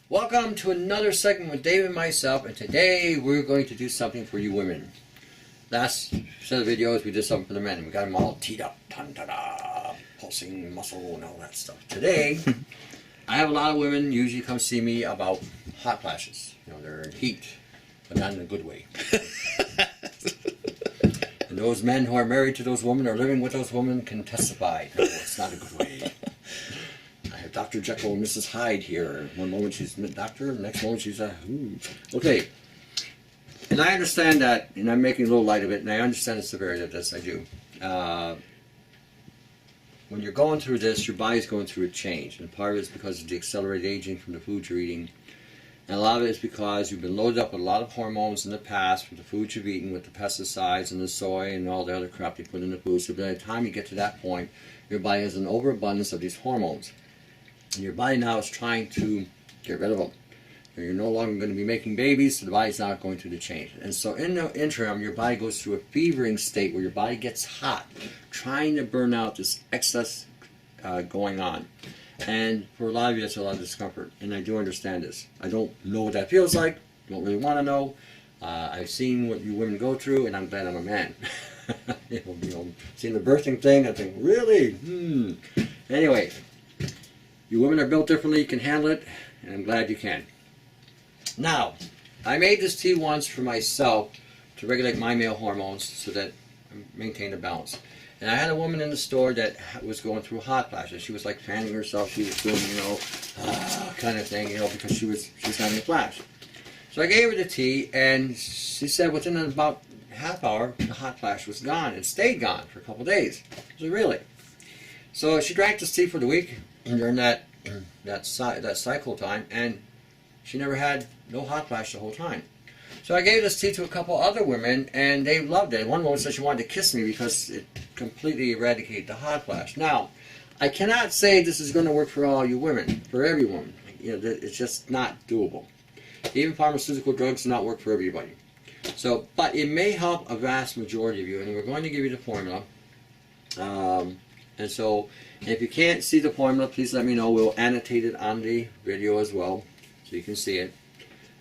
Welcome to another segment with Dave and myself, and today we're going to do something for you women. Last set of videos we did something for the men. We got them all teed up, ta-da, pulsing muscle and all that stuff. Today, I have a lot of women usually come see me about hot flashes. You know, they're in heat, but not in a good way. And those men who are married to those women or living with those women can testify. No, it's not a good way. I have Dr. Jekyll and Mrs. Hyde here. One moment she's a doctor, the next moment she's a... Okay. And I understand that, and I'm making a little light of it, and I understand the severity of this, I do. When you're going through this, your body's going through a change. And part of it is because of the accelerated aging from the food you're eating. And a lot of it is because you've been loaded up with a lot of hormones in the past from the food you've eaten, with the pesticides and the soy and all the other crap you put in the food. So by the time you get to that point, your body has an overabundance of these hormones. And your body now is trying to get rid of them. You're no longer going to be making babies, so the body's not going through the change. And so in the interim, your body goes through a fevering state where your body gets hot, trying to burn out this excess going on. And for a lot of you, that's a lot of discomfort. And I do understand this. I don't know what that feels like. Don't really want to know. I've seen what you women go through, and I'm glad I'm a man. Seeing the birthing thing, I think, really? Anyway, you women are built differently. You can handle it, and I'm glad you can. Now, I made this tea once for myself to regulate my male hormones so that I maintain a balance. And I had a woman in the store that was going through hot flashes. She was like fanning herself. She was doing, kind of thing, because she was having a flash. So I gave her the tea, and she said within about half hour, the hot flash was gone. It stayed gone for a couple of days. So really. So she drank this tea for the week during that cycle time, and she never had no hot flash the whole time. So I gave this tea to a couple other women, and they loved it. One woman said she wanted to kiss me because it completely eradicated the hot flash. Now, I cannot say this is going to work for all you women, for every woman. It's just not doable. Even pharmaceutical drugs do not work for everybody. So, but it may help a vast majority of you, and we're going to give you the formula. And so, if you can't see the formula, please let me know. We'll annotate it on the video as well, so you can see it.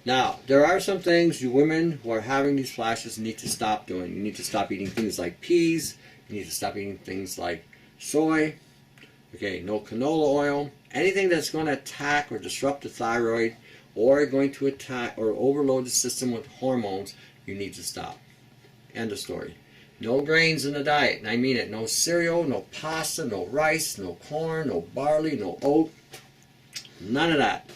Now, there are some things you women who are having these flashes need to stop doing. You need to stop eating things like peas. You need to stop eating things like soy. Okay, no canola oil. Anything that's going to attack or disrupt the thyroid or going to attack or overload the system with hormones, you need to stop. End of story. No grains in the diet, and I mean it. No cereal, no pasta, no rice, no corn, no barley, no oat. None of that.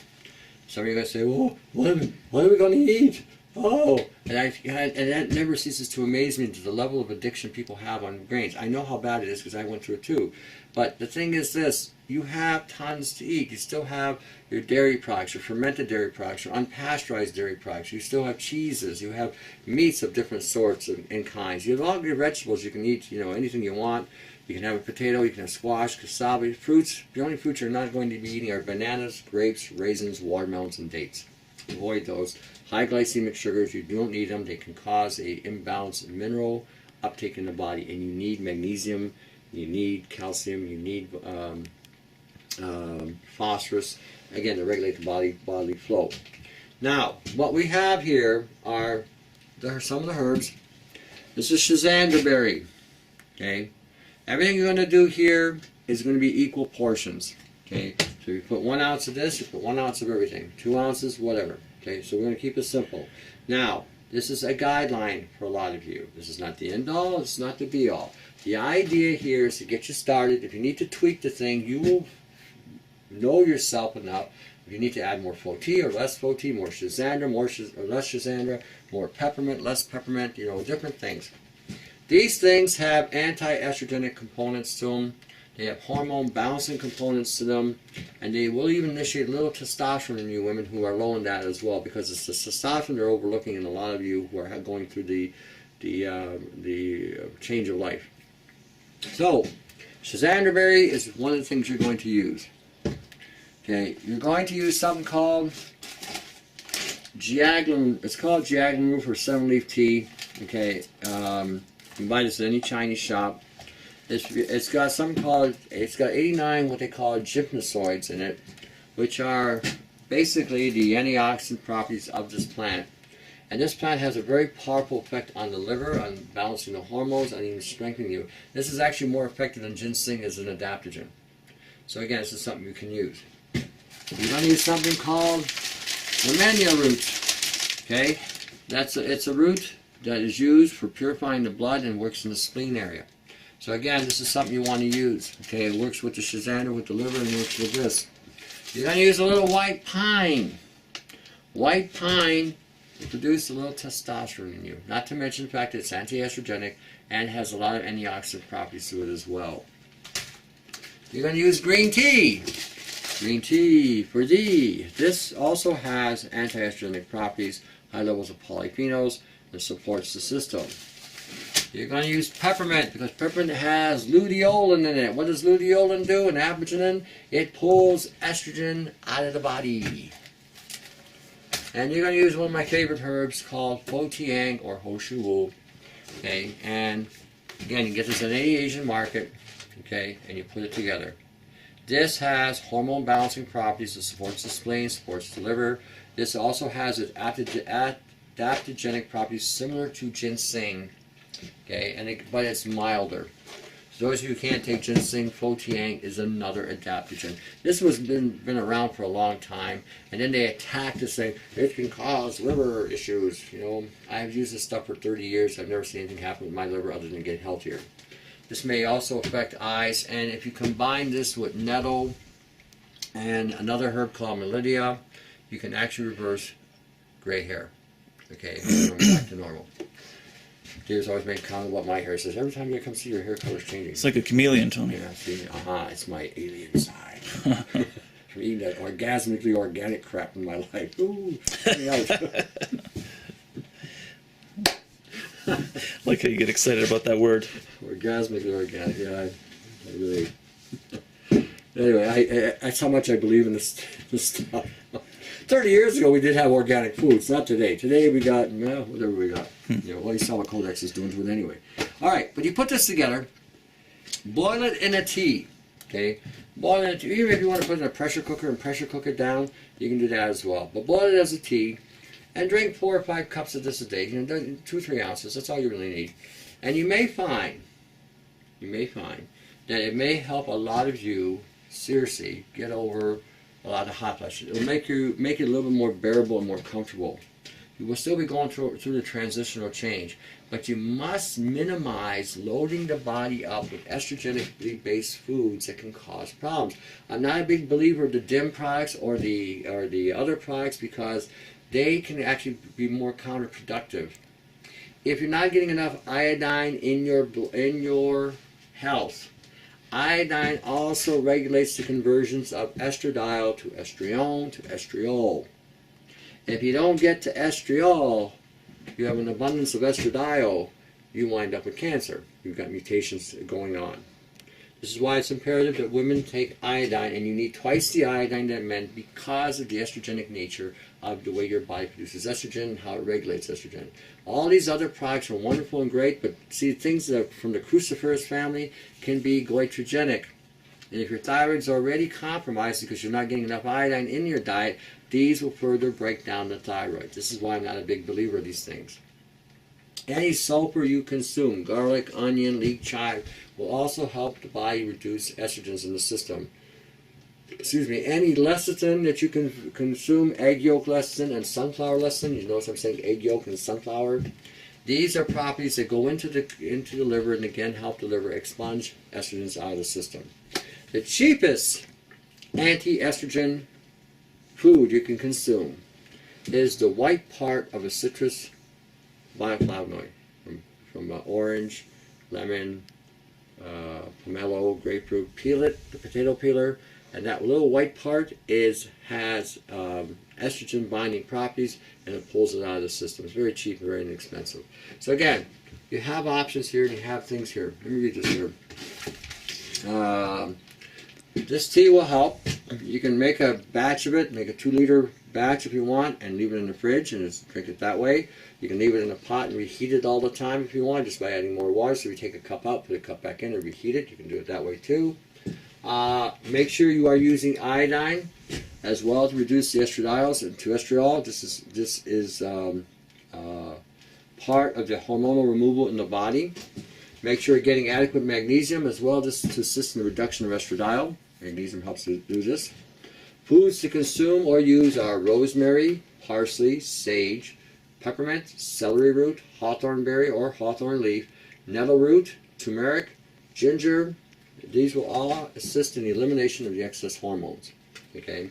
Some of you are going to say, well, what are we going to eat? Oh, and that never ceases to amaze me to the level of addiction people have on grains. I know how bad it is because I went through it too. But the thing is this, you have tons to eat. You still have your dairy products, your fermented dairy products, your unpasteurized dairy products. You still have cheeses. You have meats of different sorts and kinds. You have all your vegetables. You can eat, anything you want. You can have a potato, you can have squash, cassava, fruits. The only fruits you're not going to be eating are bananas, grapes, raisins, watermelons, and dates. Avoid those. High glycemic sugars, you don't need them. They can cause an imbalance in mineral uptake in the body. And you need magnesium, you need calcium, you need phosphorus, again, to regulate the bodily flow. Now, what we have here are some of the herbs. This is schizandra berry. Okay? Everything you're going to do here is going to be equal portions. Okay, so you put 1 ounce of this, you put 1 ounce of everything, 2 ounces, whatever. Okay, so we're going to keep it simple. Now, this is a guideline for a lot of you. This is not the end all, it's not the be all. The idea here is to get you started. If you need to tweak the thing, you will know yourself enough. If you need to add more FOT or less FOT, more schizandra, or less schizandra, more peppermint, less peppermint, different things. These things have anti-estrogenic components to them. They have hormone balancing components to them, and they will even initiate a little testosterone in you women who are low in that as well, because it's the testosterone they're overlooking in a lot of you who are going through the change of life. So, schizandra berry is one of the things you're going to use. Okay, you're going to use something called giaglin. It's called giaglin root or 7-leaf tea. Okay. You can buy this at any Chinese shop. It's got 89 what they call gymnosoids in it, which are basically the antioxidant properties of this plant. And this plant has a very powerful effect on the liver, on balancing the hormones, and even strengthening you. This is actually more effective than ginseng as an adaptogen. So again, this is something you can use. You're going to use something called the mania root. Okay, it's a root that is used for purifying the blood and works in the spleen area. So again, this is something you want to use. Okay, it works with the Shazanda, with the liver, and works with this. You're going to use a little white pine. White pine will produce a little testosterone in you. Not to mention the fact that it's anti-estrogenic and has a lot of antioxidant properties to it as well. You're going to use green tea. Green tea for D. This also has anti-estrogenic properties, high levels of polyphenols, and supports the system. You're going to use peppermint because peppermint has luteolin in it. What does luteolin do? An aborigine? It pulls estrogen out of the body. And you're going to use one of my favorite herbs called Fo Tiang or Ho Shu Wu. Okay, and again, you get this in any Asian market. Okay, and you put it together. This has hormone balancing properties that supports the spleen, supports the liver. This also has adaptogenic properties similar to ginseng. Okay, but it's milder. So those of you who can't take ginseng, Fo Tiang is another adaptogen. This was been around for a long time, and then they attacked this saying it can cause liver issues. You know, I've used this stuff for 30 years. I've never seen anything happen with my liver other than get healthier. This may also affect eyes, and if you combine this with nettle and another herb called Melidia, you can actually reverse gray hair. Okay, back to normal. Dave's always made a comment about my hair. He says, every time you come see your hair color's changing. It's like a chameleon, Tony. Yeah, see, it's my alien side. From eating that orgasmically organic crap in my life. Ooh, Like how you get excited about that word. Orgasmically organic, yeah. I really... Anyway, that's how much I believe in this stuff. 30 years ago, we did have organic foods. Not today. Today, we got, well, whatever we got. You know, well, you saw what Codex is doing to it anyway. All right, but you put this together, boil it in a tea, okay? Boil it in a tea. Even if you want to put it in a pressure cooker and pressure cook it down, you can do that as well. But boil it as a tea, and drink 4 or 5 cups of this a day. You know, 2 or 3 ounces. That's all you really need. And you may find that it may help a lot of you seriously get over a lot of hot flashes. It will make it a little bit more bearable and more comfortable. You will still be going through the transitional change, but you must minimize loading the body up with estrogenically based foods that can cause problems. I'm not a big believer of the DIM products or the other products because they can actually be more counterproductive. If you're not getting enough iodine in your health, iodine also regulates the conversions of estradiol to estrione to estriol. And if you don't get to estriol, you have an abundance of estradiol, you wind up with cancer. You've got mutations going on. This is why it's imperative that women take iodine, and you need twice the iodine that men because of the estrogenic nature of the way your body produces estrogen and how it regulates estrogen. All these other products are wonderful and great, but see, things that are from the cruciferous family can be goitrogenic. And if your thyroid's already compromised because you're not getting enough iodine in your diet, these will further break down the thyroid. This is why I'm not a big believer of these things. Any sulfur you consume, garlic, onion, leek, chive, will also help the body reduce estrogens in the system. Excuse me, any lecithin that you can consume, egg yolk lecithin and sunflower lecithin, you notice I'm saying egg yolk and sunflower. These are properties that go into the liver and again help the liver expunge estrogens out of the system. The cheapest anti-estrogen food you can consume is the white part of a citrus bioflavonoid from orange, lemon, pomelo, grapefruit. Peel it, the potato peeler, and that little white part has estrogen binding properties, and it pulls it out of the system. It's very cheap and very inexpensive. So again, you have options here and you have things here. Let me read this here. This tea will help. You can make a batch of it, make a 2-liter batch if you want, and leave it in the fridge and just drink it that way. You can leave it in a pot and reheat it all the time if you want, just by adding more water. So you take a cup out, put a cup back in, and reheat it. You can do it that way too. Make sure you are using iodine. as well to reduce the estradiols and to estriol. This is part of the hormonal removal in the body. Make sure you're getting adequate magnesium as well, just to assist in the reduction of estradiol. Magnesium helps to do this. Foods to consume or use are rosemary, parsley, sage, peppermint, celery root, hawthorn berry or hawthorn leaf, nettle root, turmeric, ginger. These will all assist in the elimination of the excess hormones. Okay.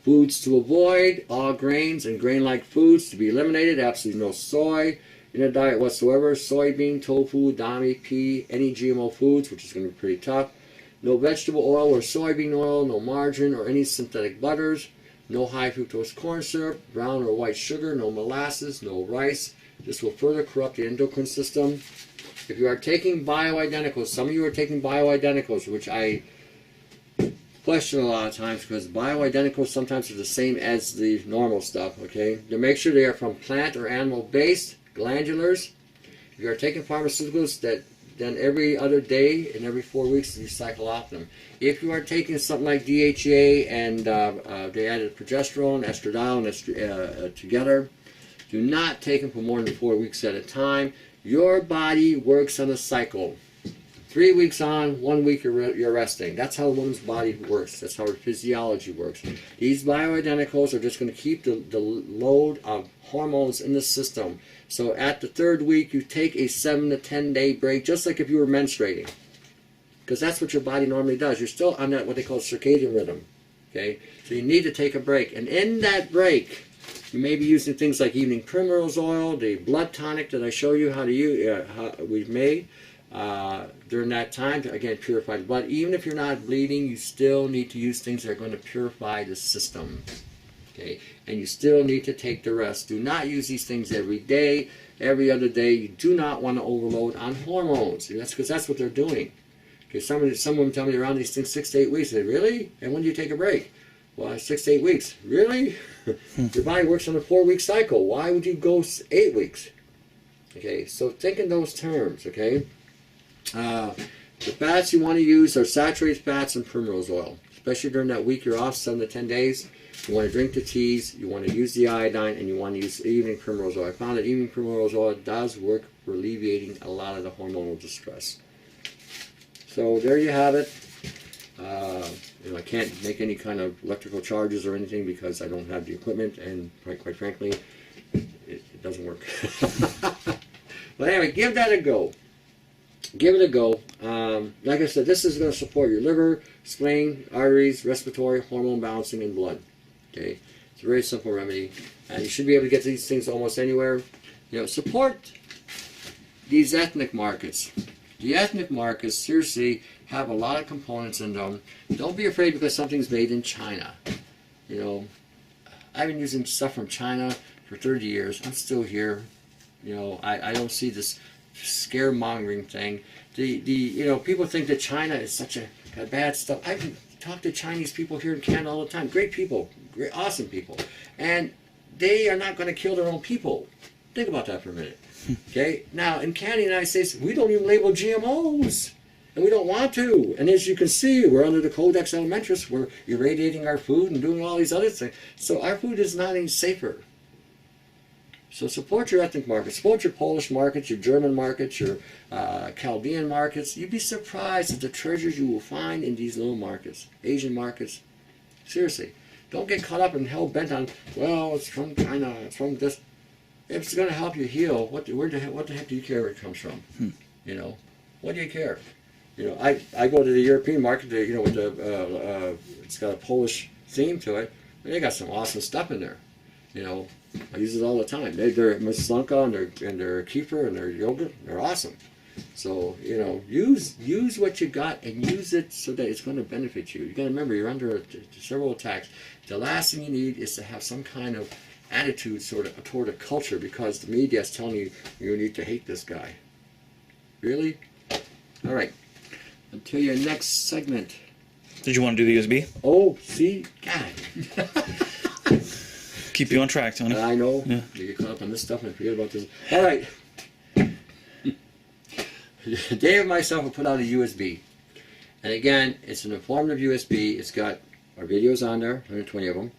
Foods to avoid: all grains and grain-like foods to be eliminated. Absolutely no soy in a diet whatsoever. Soybean, tofu, dami, pea, any GMO foods, which is going to be pretty tough. No vegetable oil or soybean oil, no margarine or any synthetic butters, no high fructose corn syrup, brown or white sugar, no molasses, no rice. This will further corrupt the endocrine system. If you are taking bioidenticals, some of you are taking bioidenticals, which I question a lot of times, because bioidenticals sometimes are the same as the normal stuff, okay? To make sure they are from plant or animal-based, glandulars. If you are taking pharmaceuticals, then every other day and every 4 weeks you cycle off them. If you are taking something like DHEA and they added progesterone, estradiol, together, do not take them for more than 4 weeks at a time. Your body works on a cycle. 3 weeks on, 1 week you're resting. That's how a woman's body works. That's how her physiology works. These bioidenticals are just going to keep the load of hormones in the system. So at the 3rd week, you take a 7 to 10 day break, just like if you were menstruating. Because that's what your body normally does. You're still on that, what they call circadian rhythm. Okay? So you need to take a break. And in that break, you may be using things like evening primrose oil, the blood tonic that I show you how to use, how we've made. During that time to, again, purify the blood. Even if you're not bleeding, you still need to use things that are going to purify the system. Okay? And you still need to take the rest. Do not use these things every day, every other day. You do not want to overload on hormones. That's because that's what they're doing. Okay, some women tell me they're on these things 6 to 8 weeks. I say, really? And when do you take a break? Well, 6 to 8 weeks. Really? Your body works on a 4-week cycle. Why would you go 8 weeks? Okay, so think in those terms, okay? The fats you want to use are saturated fats and primrose oil. Especially during that week you're off, 7 to 10 days. You want to drink the teas, you want to use the iodine, and you want to use evening primrose oil. I found that evening primrose oil does work for alleviating a lot of the hormonal distress. So there you have it. I can't make any kind of electrical charges or anything because I don't have the equipment, and quite frankly, it doesn't work. But anyway, give that a go. Give it a go. Like I said, this is going to support your liver, spleen, arteries, respiratory, hormone balancing, and blood. Okay, it's a very simple remedy, and you should be able to get these things almost anywhere. Support these ethnic markets. The ethnic markets seriously have a lot of components in them. Don't be afraid because something's made in China. I've been using stuff from China for 30 years. I'm still here. I don't see this scaremongering thing. People think that China is such a bad stuff. I can talk to Chinese people here in Canada all the time. Great people, great, awesome people, and they are not going to kill their own people. Think about that for a minute. Okay. Now in Canada, United States, we don't even label GMOs, and we don't want to. And as you can see, we're under the Codex Alimentarius. We're irradiating our food and doing all these other things. So our food is not any safer. So support your ethnic markets. Support your Polish markets, your German markets, your Chaldean markets. You'd be surprised at the treasures you will find in these little markets, Asian markets. Seriously. Don't get caught up and hell-bent on, well, it's from China, it's from this. If it's going to help you heal, what the heck do you care where it comes from? What do you care? I go to the European market, with it's got a Polish theme to it. They got some awesome stuff in there. I use it all the time. They're maslanka and their kefir and their yogurt. They're awesome. So use what you got and use it so that it's going to benefit you. You got to remember you're under several attacks. The last thing you need is to have some kind of attitude toward a culture because the media is telling you you need to hate this guy. Really? All right. Until your next segment. Did you want to do the USB? Oh, see, God. Keep you on track, Tony. I know. Yeah. You get caught up on this stuff and I forget about this. All right. Dave and myself will put out a USB. And again, it's an informative USB. It's got our videos on there, 120 of them,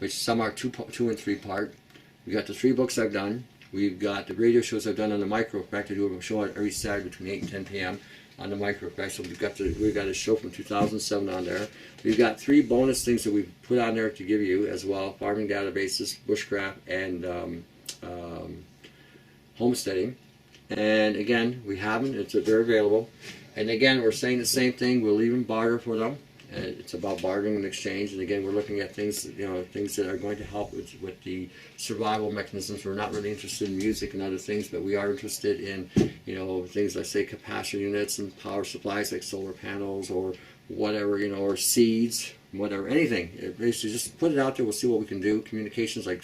which some are two and three part. We got the 3 books I've done. We've got the radio shows I've done on the micro effect. I do a show every Saturday between 8 and 10 p.m. on the micro effect. So we've got a show from 2007 on there. We've got 3 bonus things that we've put on there to give you as well: farming databases, bushcraft, and homesteading. And again, we have them. They're available. And again, we're saying the same thing. We'll even barter for them. And it's about bartering and exchange. And again, we're looking at things, things that are going to help with the survival mechanisms. We're not really interested in music and other things, but we are interested in, things like, say, capacitor units and power supplies like solar panels or whatever, or seeds, whatever, anything. Basically, just put it out there. We'll see what we can do. Communications like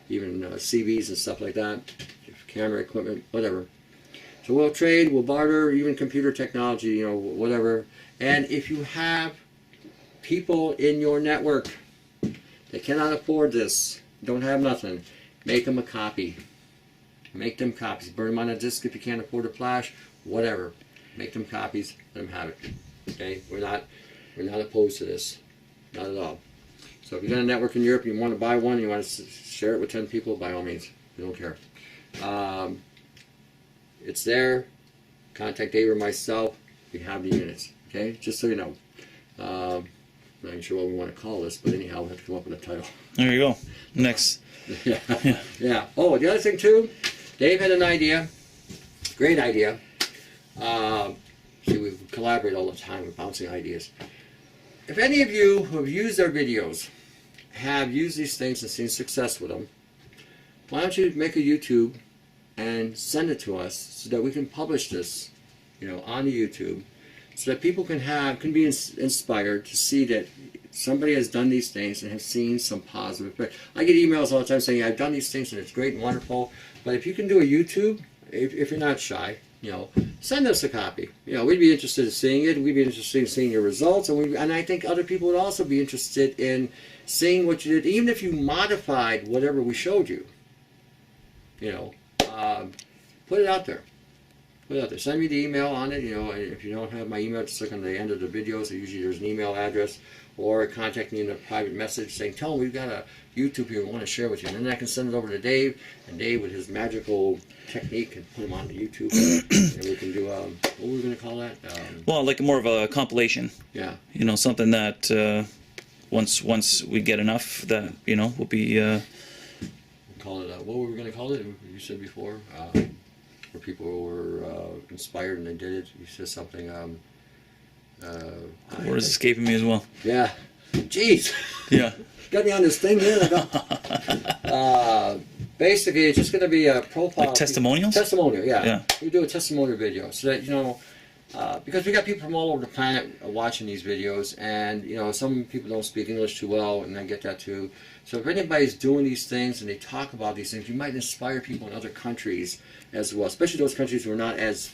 even CVs and stuff like that, camera equipment, whatever. So we'll trade, we'll barter, even computer technology, whatever. And if you have people in your network that cannot afford this, don't have nothing, make them a copy. Make them copies. Burn them on a disk if you can't afford a flash, whatever. Make them copies, let them have it. Okay? We're not opposed to this. Not at all. So if you've got a network in Europe and you want to buy one, you want to share it with 10 people, by all means. We don't care. It's there. Contact Dave or myself. We have the units. Okay, just so you know. I'm not even sure what we want to call this, but anyhow, we have to come up with a title. There you go. Next. Yeah. Oh, the other thing too, Dave had an idea. Great idea. See, we collaborate all the time with bouncing ideas. If any of you who have used our videos have used these things and seen success with them, why don't you make a YouTube and send it to us so that we can publish this, on the YouTube, so that people can be inspired to see that somebody has done these things and have seen some positive effect. I get emails all the time saying, I've done these things and it's great and wonderful, but if you can do a YouTube, if you're not shy, send us a copy. We'd be interested in seeing it. We'd be interested in seeing your results, and I think other people would also be interested in seeing what you did, even if you modified whatever we showed you. Put it out there. Put it out there. Send me the email on it. And if you don't have my email, just look on the end of the videos. Usually there's an email address, or contact me in a private message saying, tell them we've got a YouTube here we want to share with you. And then I can send it over to Dave, and Dave, with his magical technique, can put them on the YouTube. And we can do, what were we going to call that? Well, like more of a compilation. Yeah. Something that once we get enough that, will be... Call it, what were we going to call it? You said before, where people were inspired and they did it. You said something. Word is escaping me as well. Yeah. Jeez. Yeah. Got me on this thing here. Basically, it's just going to be a profile. Like testimonials? Testimonial, yeah. We do a testimonial video so that, because we got people from all over the planet watching these videos, and some people don't speak English too well, and I get that too. So if anybody's doing these things and they talk about these things, you might inspire people in other countries as well, especially those countries who are not as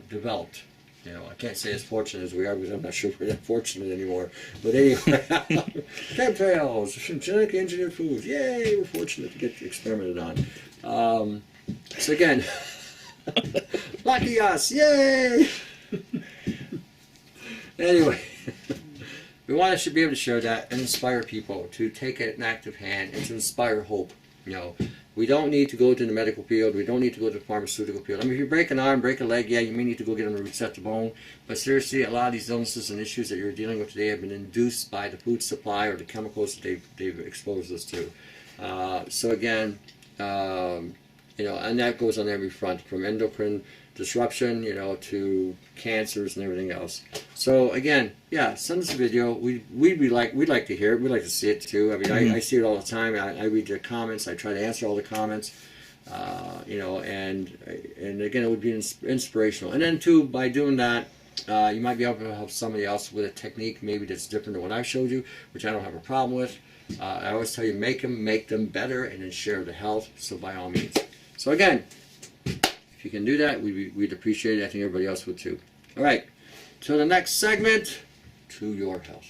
developed. I can't say as fortunate as we are, because I'm not sure we're that fortunate anymore. But anyway, chemtrails, genetically engineered foods, yay, we're fortunate to get experimented on. So again, lucky us, yay! Anyway, we want to be able to share that and inspire people to take an active hand and to inspire hope. We don't need to go to the medical field. We don't need to go to the pharmaceutical field. I mean, if you break an arm, break a leg, yeah, you may need to go get them to reset the bone. But seriously, a lot of these illnesses and issues that you're dealing with today have been induced by the food supply or the chemicals that they've exposed us to. So again, and that goes on every front, from endocrine disruption, to cancers and everything else. So again, yeah, send us a video. We'd like to hear it. We'd like to see it too. I mean, I see it all the time. I read the comments. I try to answer all the comments. And again, it would be inspirational. And then too, by doing that, you might be able to help somebody else with a technique maybe that's different than what I showed you, which I don't have a problem with. I always tell you, make them better, and then share the health. So by all means. So again, if you can do that, we'd appreciate it. I think everybody else would too. All right, so the next segment, to your health.